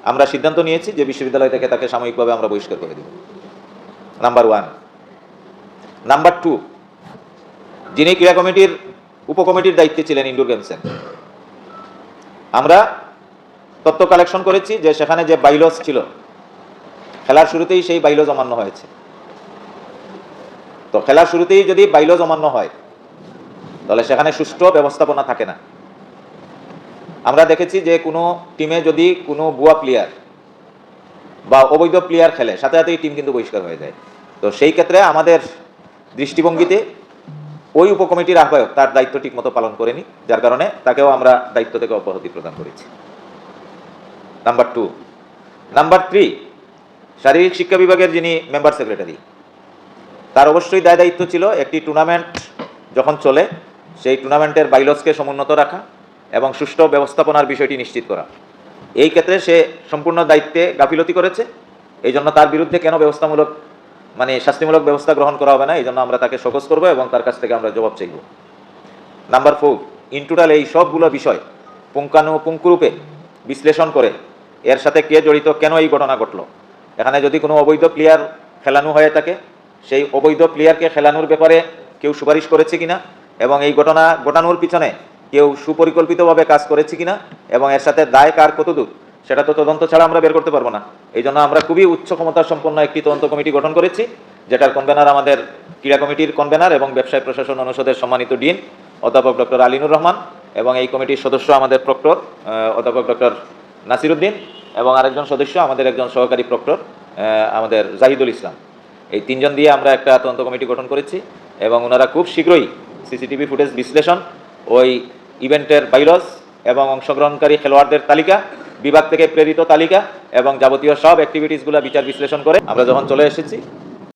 আমরা সিদ্ধান্ত নিয়েছি যে বিশ্ববিদ্যালয় থেকে তাকে সাময়িকভাবে আমরা বহিষ্কার করে দেব। নাম্বার 1। নাম্বার 2, যিনি ক্রীড়া কমিটির উপকমিটির দায়িত্বে ছিলেন ইনডোর গেমসের, আমরা তথ্য কালেকশন করেছি যে সেখানে যে বাইলস ছিল, খেলার শুরুতেই সেই বাইলস অমান্য হয়েছে। তো খেলার শুরুতেই যদি বাইলস অমান্য হয় তাহলে সেখানে সুষ্ঠু ব্যবস্থাপনা থাকে না। আমরা দেখেছি যে কোনো টিমে যদি কোনো ভুয়া প্লেয়ার বা অবৈধ প্লেয়ার খেলে, সাথে সাথেই টিম কিন্তু বহিষ্কার হয়ে যায়। তো সেই ক্ষেত্রে আমাদের দৃষ্টিভঙ্গিতে ওই উপকমিটির আহ্বায়ক তার দায়িত্ব ঠিকমতো পালন করেনি, যার কারণে তাকেও আমরা দায়িত্ব থেকে অব্যাহতি প্রদান করেছি। নাম্বার 2। নাম্বার 3, শারীরিক শিক্ষা বিভাগের যিনি মেম্বার সেক্রেটারি, তার অবশ্যই দায় দায়িত্ব ছিল একটি টুর্নামেন্ট যখন চলে সেই টুর্নামেন্টের বাইলসকে সমুন্নত রাখা এবং সুষ্ঠু ব্যবস্থাপনার বিষয়টি নিশ্চিত করা। এই ক্ষেত্রে সে সম্পূর্ণ দায়িত্বে গাফিলতি করেছে। এই জন্য তার বিরুদ্ধে কেন শাস্তিমূলক ব্যবস্থা গ্রহণ করা হবে না, এই জন্য আমরা তাকে শোকজ করবো এবং তার কাছ থেকে আমরা জবাব চাইব। নাম্বার 4, ইন টোটাল এই সবগুলো বিষয় পুঙ্খানুপুঙ্খরূপে বিশ্লেষণ করে এর সাথে কে জড়িত, কেন এই ঘটনা ঘটলো, এখানে যদি কোনো অবৈধ প্লেয়ার খেলানো হয়ে থাকে সেই অবৈধ প্লেয়ারকে খেলানোর ব্যাপারে কেউ সুপারিশ করেছে কিনা এবং এই ঘটনা ঘটানোর পিছনে কেউ সুপরিকল্পিতভাবে কাজ করেছে কিনা এবং এর সাথে দায় কার কতদূর, সেটা তো তদন্ত ছাড়া আমরা বের করতে পারবো না। এই জন্য আমরা খুবই উচ্চ ক্ষমতা সম্পন্ন একটি তদন্ত কমিটি গঠন করেছি, যেটার কনভেনার আমাদের ক্রীড়া কমিটির কনভেনার এবং ব্যবসায় প্রশাসন অনুষদের সম্মানিত ডিন অধ্যাপক ডক্টর আলিনুর রহমান, এবং এই কমিটির সদস্য আমাদের প্রক্টর অধ্যাপক ডক্টর নাসিরউদ্দিন, এবং আরেকজন সদস্য আমাদের একজন সহকারী প্রক্টর আমাদের জাহিদুল ইসলাম। এই 3 জন দিয়ে আমরা একটা তদন্ত কমিটি গঠন করেছি এবং ওনারা খুব শীঘ্রই সিসিটিভি ফুটেজ বিশ্লেষণ, ওই ইভেন্টের বাইলস এবং অংশগ্রহণকারী খেলোয়াড়দের তালিকা, বিভাগ থেকে প্রেরিত তালিকা এবং যাবতীয় সব অ্যাক্টিভিটিসগুলো বিচার বিশ্লেষণ করে আমরা যখন চলে এসেছি